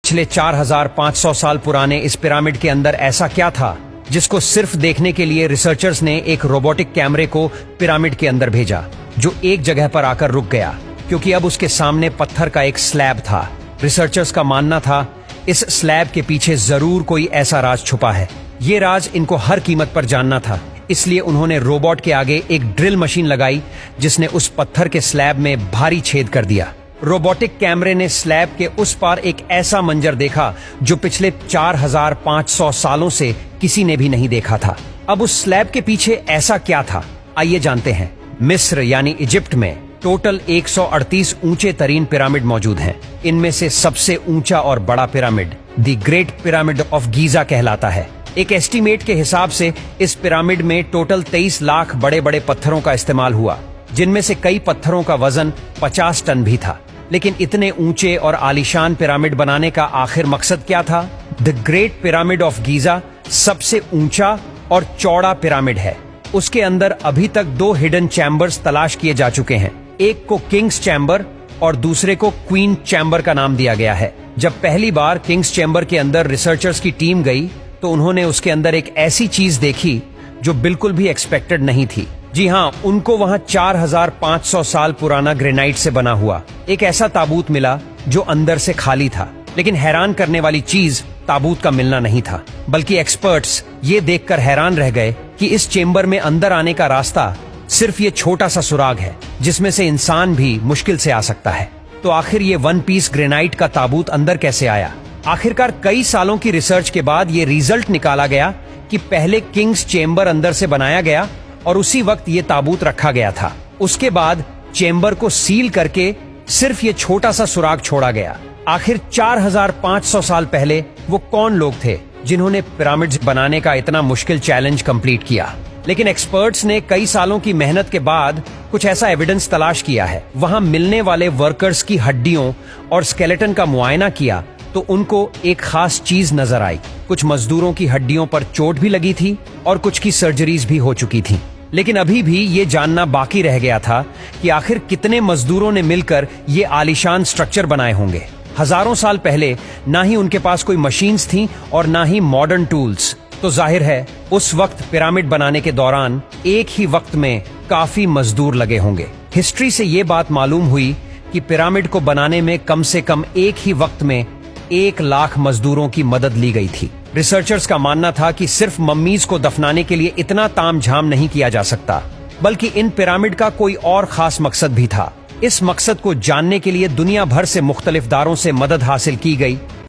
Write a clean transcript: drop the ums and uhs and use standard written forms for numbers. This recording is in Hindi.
पिछले 4500 साल पुराने इस पिरामिड के अंदर ऐसा क्या था जिसको सिर्फ देखने के लिए रिसर्चर्स ने एक रोबोटिक कैमरे को पिरामिड के अंदर भेजा, जो एक जगह पर आकर रुक गया क्योंकि अब उसके सामने पत्थर का एक स्लैब था। रिसर्चर्स का मानना था इस स्लैब के पीछे जरूर कोई ऐसा राज छुपा है। ये राज इनको हर कीमत पर जानना था, इसलिए उन्होंने रोबोट के आगे एक ड्रिल मशीन लगाई जिसने उस पत्थर के स्लैब में भारी छेद कर दिया। रोबोटिक कैमरे ने स्लैब के उस पार एक ऐसा मंजर देखा जो पिछले 4500 सालों से किसी ने भी नहीं देखा था। अब उस स्लैब के पीछे ऐसा क्या था, आइए जानते हैं। मिस्र यानी इजिप्ट में टोटल 138 ऊंचे तरीन पिरामिड मौजूद हैं। इनमें से सबसे ऊंचा और बड़ा pyramid the great pyramid of Giza कहलाता है। एक एस्टीमेट के हिसाब से इस पिरामिड में टोटल 23 लाख बड़े बड़े पत्थरों का इस्तेमाल हुआ, जिनमें से कई पत्थरों का वजन 50 टन भी था। लेकिन इतने ऊंचे और आलीशान पिरामिड बनाने का आखिर मकसद क्या था? The great pyramid of Giza सबसे ऊंचा और चौड़ा पिरामिड है। उसके अंदर अभी तक 2 हिडन चैम्बर्स तलाश किए जा चुके हैं। एक को किंग्स चैम्बर और दूसरे को क्वीन चैम्बर का नाम दिया गया है। जब पहली बार किंग्स चैम्बर के अंदर रिसर्चर्स की टीम गई तो उन्होंने उसके अंदर एक ऐसी चीज देखी जो बिल्कुल भी एक्सपेक्टेड नहीं थी। जी हाँ, उनको वहां 4500 साल पुराना ग्रेनाइट से बना हुआ एक ऐसा ताबूत मिला जो अंदर से खाली था। लेकिन हैरान करने वाली चीज ताबूत का मिलना नहीं था, बल्कि एक्सपर्ट्स ये देखकर हैरान रह गए कि इस चेंबर में अंदर आने का रास्ता सिर्फ ये छोटा सा सुराग है जिसमें से इंसान भी मुश्किल से आ सकता है। तो आखिर ये 1 पीस ग्रेनाइट का ताबूत अंदर कैसे आया? आखिरकार कई सालों की रिसर्च के बाद ये रिजल्ट निकाला गया कि पहले किंग्स चेंबर अंदर से बनाया गया और उसी वक्त ये ताबूत रखा गया था। उसके बाद चेंबर को सील करके सिर्फ ये छोटा सा सुराग छोड़ा गया। आखिर 4500 साल पहले वो कौन लोग थे जिन्होंने पिरामिड्स बनाने का इतना मुश्किल चैलेंज कंप्लीट किया? लेकिन एक्सपर्ट्स ने कई सालों की मेहनत के बाद कुछ ऐसा एविडेंस तलाश किया है। वहां मिलने वाले वर्कर्स की हड्डियों और स्केलेटन का मुआयना किया तो उनको एक खास चीज नजर आई। कुछ मजदूरों की हड्डियों पर चोट भी लगी थी और कुछ की सर्जरीज भी हो चुकी थी। लेकिन अभी भी ये जानना बाकी रह गया था कि आखिर कितने मजदूरों ने मिलकर ये आलीशान स्ट्रक्चर बनाए होंगे। हजारों साल पहले ना ही उनके पास कोई मशीन्स थी और ना ही मॉडर्न टूल्स। तो जाहिर है उस वक्त पिरामिड बनाने के दौरान एक ही वक्त में काफी मजदूर लगे होंगे। हिस्ट्री से ये बात मालूम हुई कि पिरामिड को बनाने में कम से कम एक ही वक्त में 1 लाख मजदूरों की मदद ली गई थी। रिसर्चर्स का मानना था कि सिर्फ मम्मीज को दफनाने के लिए इतना तामझाम नहीं किया जा सकता, बल्कि इन पिरामिड का कोई और खास मकसद भी था। इस मकसद को जानने के लिए दुनिया भर से मुख्तलिफ दारों से मदद हासिल की गई।